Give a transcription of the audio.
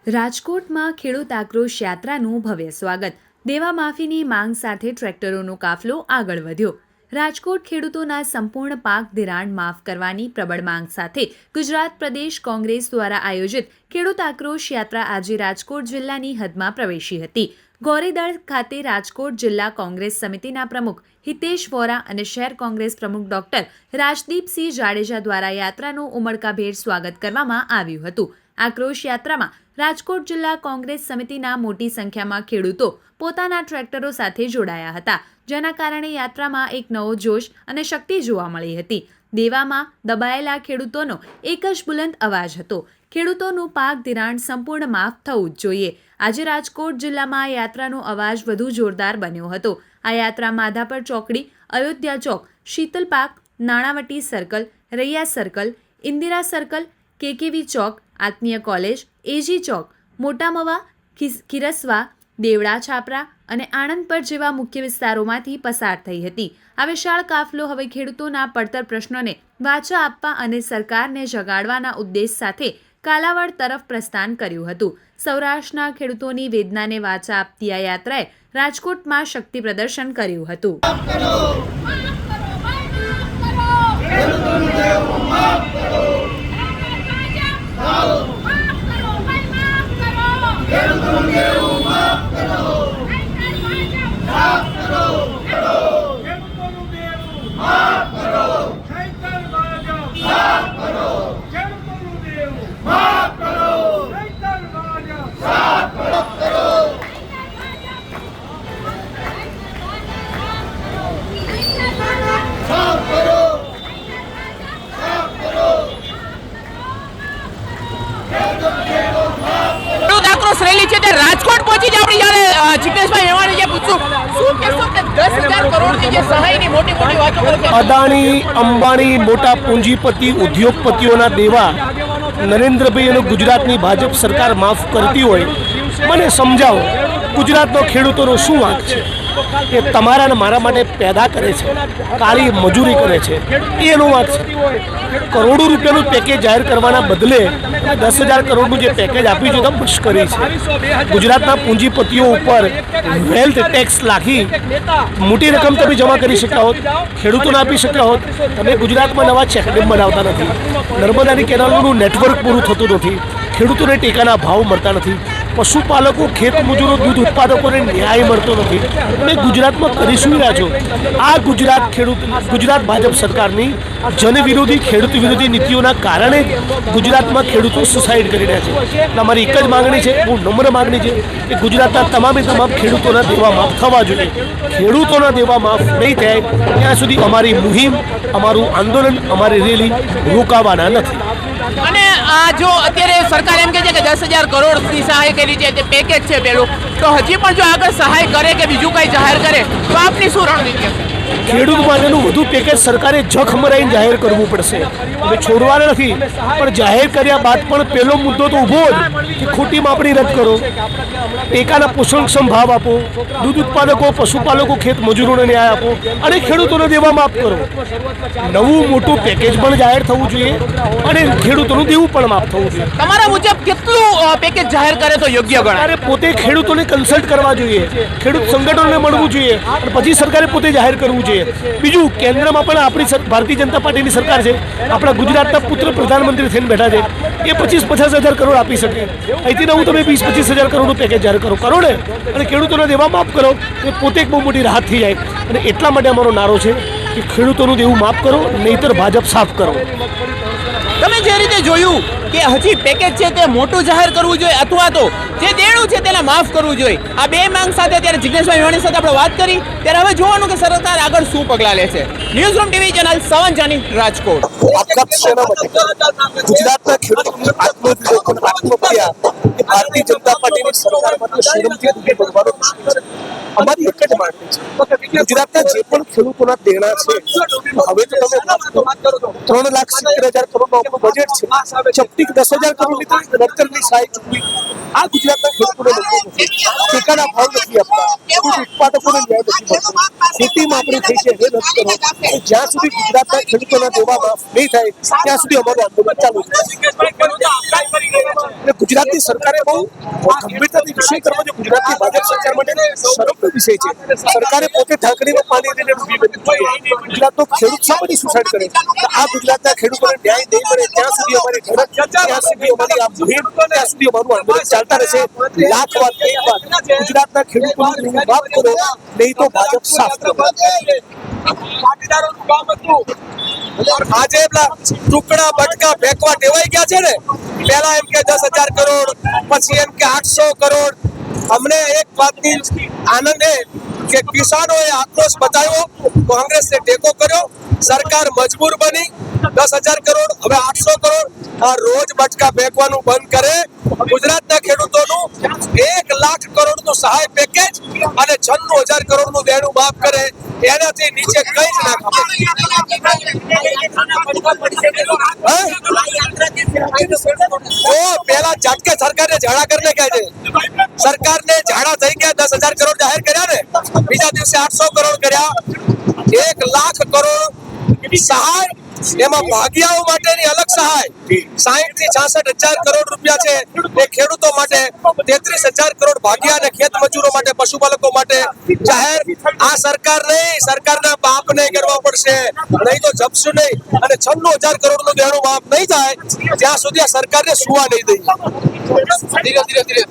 રાજકોટમાં ખેડૂત આક્રોશ યાત્રાનું ભવ્ય સ્વાગત. દેવા માફીની માંગ સાથે ટ્રેક્ટરોનો કાફલો આગળ વધ્યો. રાજકોટ ખેડૂતોના સંપૂર્ણ પાક ધિરાણ માફ કરવાની પ્રબળ માંગ સાથે ગુજરાત પ્રદેશ કોંગ્રેસ દ્વારા આયોજિત ખેડૂત આક્રોશ યાત્રા આજે રાજકોટ જિલ્લાની હદમાં પ્રવેશી હતી. ગોરેદળ ખાતે રાજકોટ જિલ્લા કોંગ્રેસ સમિતિના પ્રમુખ હિતેશ વોરા અને શહેર કોંગ્રેસ પ્રમુખ ડોક્ટર રાજદીપસિંહ જાડેજા દ્વારા યાત્રાનું ઉમળકાભેર સ્વાગત કરવામાં આવ્યું હતું. આક્રોશ યાત્રામાં રાજકોટ જિલ્લા કોંગ્રેસ સમિતિના મોટી સંખ્યામાં ખેડૂતો પોતાના ટ્રેક્ટરો સાથે જોડાયા હતા, જેના કારણે યાત્રામાં એક નવો જોશ અને શક્તિ જોવા મળી હતી. દેવામાં દબાયેલા ખેડૂતોનો એક જ બુલંદ અવાજ હતો: ખેડૂતોનું પાક ધિરાણ સંપૂર્ણ માફ થવું જ જોઈએ. આજે રાજકોટ જિલ્લામાં આ યાત્રાનો અવાજ વધુ જોરદાર બન્યો હતો. આ યાત્રા માધાપર ચોકડી, અયોધ્યા ચોક, Sheetal park, Nanavati circle, Raiya circle, Indira circle, KKV ચોક, આત્મીય કોલેજ, એજી ચોક, મોટા મવા, ખીરસવા, દેવડા છાપરા અને આણંદપર જેવા મુખ્ય વિસ્તારોમાંથી પસાર થઈ હતી. આ વિશાળ કાફલો હવે ખેડૂતોના પડતર પ્રશ્નોને વાચા આપવા અને સરકારને જગાડવાના ઉદ્દેશ સાથે કાલાવાડ તરફ પ્રસ્થાન કર્યું હતું. સૌરાષ્ટ્રના ખેડૂતોની વેદનાને વાચા આપતી આ યાત્રાએ રાજકોટમાં શક્તિ પ્રદર્શન કર્યું હતું. રેલી છે તે રાજકોટ પહોંચી છે. આપણે જ્યારે જિગ્નેશભાઈ મેવાણી જે પૂછું શું કહેશો કે 10,000 કરોડની જે સહાયની મોટી મોટી વાતો કરે છે, અદાણી, અંબાણી, મોટા પૂંજીપતિ ઉદ્યોગપતિઓના દેવા નરેન્દ્રભાઈ અને ગુજરાતની ભાજપ સરકાર માફ કરતી હોય, મને સમજાવો ગુજરાતનો ખેડૂતોનો શું વાંક છે? એ તમારા અને મારા માટે પેદા કરે છે, કાળી મજૂરી કરે છે, એનો વાંક છે. કરોડો રૂપિયાનું પેકેજ જાહેર કરવાના બદલે 10,000 કરોડનું જે પેકેજ આપ્યું છે તો મશ્કરી છે. ગુજરાતના પૂંજીપતિઓ ઉપર વેલ્થ ટેક્સ લાખી મોટી રકમ તમે જમા કરી શક્યા હોત, ખેડૂતોને આપી શક્યા હોત. તમે ગુજરાતમાં નવા ચેકડેમ બનાવતા નથી, નર્મદાની કેનાલોનું નેટવર્ક પૂરું થતું નથી, ખેડૂતોને ટેકાના ભાવ મળતા નથી, પશુપાલકો, ખેત મજૂરો, દૂધ ઉત્પાદકોને ન્યાય મળતો નથી. તમે ગુજરાતમાં કરી શું રહ્યા છો? આ ગુજરાત ભાજપ સરકારની જનવિરોધી, ખેડૂત વિરોધી નીતિઓના કારણે ગુજરાતમાં ખેડૂતો સુસાઇડ કરી રહ્યા છે. એટલે અમારી એક જ માગણી છે, બહુ નમ્ર માગણી છે કે ગુજરાતના તમામે તમામ ખેડૂતોના દેવા માફ થવા જોઈએ. ખેડૂતોના દેવા માફ નહીં થાય ત્યાં સુધી અમારી મુહિમ, અમારું આંદોલન, અમારી રેલી રોકાવાના નથી. અને આ જો અત્યારે સરકાર એમ કહે છે કે 10,000 કરોડની સહાય કરી છે, તે પેકેજ છે પેલું, તો હજી પણ જો આગળ સહાય કરે કે બીજું કંઈ જાહેર કરે તો આપની શું રણનીતિ છે? ખેડૂત માટેનું વધુ પેકેજ સરકારે જખ મરાઈને જાહેર કરવું પડશે. હવે છોડવાના નથી, પણ જાહેર કર્યા બાદ પણ પહેલો મુદ્દો તો ઊભો જ કે ખોટી માપણી રદ કરો, ટેકાના પોષણક્ષમ ભાવ આપો, દૂધ ઉત્પાદકો, પશુપાલકો, ખેત મજૂરોને ન્યાય આપો અને ખેડૂતોને દેવા માફ કરો. નવું મોટું પેકેજ પણ જાહેર થવું જોઈએ અને ખેડૂતોનું દેવું પણ માફ થવું જોઈએ. તમારા મુજબ કેટલું પેકેજ જાહેર કરે તો યોગ્ય ગણાય? પોતે ખેડૂતોને કન્સલ્ટ કરવા જોઈએ, ખેડૂત સંગઠનોને મળવું જોઈએ અને પછી સરકારે પોતે જાહેર કરવું જોઈએ. બીજું, કેન્દ્રમાં પણ આપણી ભારતીય જનતા પાર્ટીની સરકાર છે, આપણા ગુજરાતના પુત્ર પ્રધાનમંત્રી થઈને બેઠા છે, એ 25-50 હજાર કરોડ આપી શકે. અહીંથી નવું તમે 20-25 હજાર કરોડનું પેકેજ જાહેર કરો ને અને ખેડૂતોના દેવા માફ કરો, એ પોતે એક બહુ મોટી રાહત થઈ જાય. અને એટલા માટે અમારો નારો છે કે ખેડૂતોનું દેવું માફ કરો, નહીંતર ભાજપ સાફ કરો. તમે જે રીતે જોયું કે હજી પેકેજ છે તે મોટું જાહેર કરવું જોઈએ અથવા તો જે દેણું છે તેને માફ કરવું જોઈએ, આ બે માંગ સાથે ત્યારે જિગ્નેશભાઈ મેવાણી સાથે આપણે વાત કરી. ત્યારે હવે જોવાનું કે સરકાર આગળ શું પગલાં લે છે. Newsroom TV channel 7 Jani, Rajkot. ગુજરાતના ખેડૂતોની આત્મહત્યા એ ભારતીય જનતા પાર્ટીની સરકારમાં શરમથી દૂર ભરવાનો વિષય છે. અમારી એક જ માંગણી છે, ગુજરાતના જે પણ ખેડૂતોના દેણા છે હવે તો તમે 3,70,000 કરોડનું આપણું બજેટ છે, ચપટી 10,000 કરોડની નડતરની સહાય ચૂકવી આ ગુજરાતના ખેડૂતોને નથી. ટેકાના ભાવ નથી આપતા, ખેડૂત ઉત્પાદકોને ન્યાય નથી મળતો, ખેતીમાં આપણે થઈ છે એ નથી કરો. અને જ્યાં સુધી ગુજરાતના ખેડૂતોના દેવા માફ નહીં થાય ત્યાં સુધી અમારું આંદોલન ચાલુ છે. અને ગુજરાતની સરકારે બહુ ગંભીરતાથી વિષય કરવો જોઈએ. ગુજરાતની ભાજપ સરકાર માટે શરમનો વિષય છે. સરકારે પોતે ઢાંકણીમાં પાણી લઈને ડૂબી બનવું જોઈએ. ગુજરાતનો ખેડૂત શા માટે સુસાઇડ કરે? આ ગુજરાતના ખેડૂતોને ન્યાય નહીં મળે ત્યાં સુધી અમારી લડત, ત્યાં સુધી અમારી આ મુહિમ, ત્યાં સુધી અમારું આંદોલન ચાલતા રહેશે. લાખ વાત એક વાત, ગુજરાતના ખેડૂતોનું ઋણ માફ કરો, નહીં તો ભાજપ સાફ કરો. આજે પેલા ટુકડા બટકા ફેંકવા ટેવાઈ ગયા છે ને. પહેલા એમ કે 10,000 કરોડ, પછી એમ કે 800 કરોડ. અમને એક વાતની આનંદ છે કે કિસાનોએ આક્રોશ બતાવ્યો, કોંગ્રેસને ટેકો કર્યો, સરકાર મજબૂર બની. 10,000 કરોડ, હવે 800 કરોડ. આ રોજ બટકા ફેંકવાનું બંધ કરે. ગુજરાતના ખેડૂતોનું 1 લાખ કરોડનું સહાય પેકેજ અને 96,000 કરોડનું દેણું માફ કરે. એનાથી નીચે કઈ જ ના ખબર. પેલા ઝટકે સરકારને ઝાડા કરીને કહે છે. સરકારને ઝાડા થઈ ગયા. 10,000 કરોડ જાહેર કર્યા ને, બીજા દિવસે 800 કરોડ કર્યા. 1 લાખ કરોડ સહાય, એમાં ભાગિયાઓ માટેની અલગ સહાય 60 થી 66,000 કરોડ રૂપિયા છે એ ખેડૂતો માટે. 33,000 કરોડ ભાગિયા અને ખેત મજૂરો માટે, પશુપાલકો માટે જાહેર. આ સરકાર નહીં, સરકારના બાપને કરવા પડશે, નહીં તો જપશું નહીં. અને 96,000 કરોડનું દેણું માફ નહીં થાય ત્યાં સુધી આ સરકારને સુવા નહીં દઈએ. ધીરે ધીરે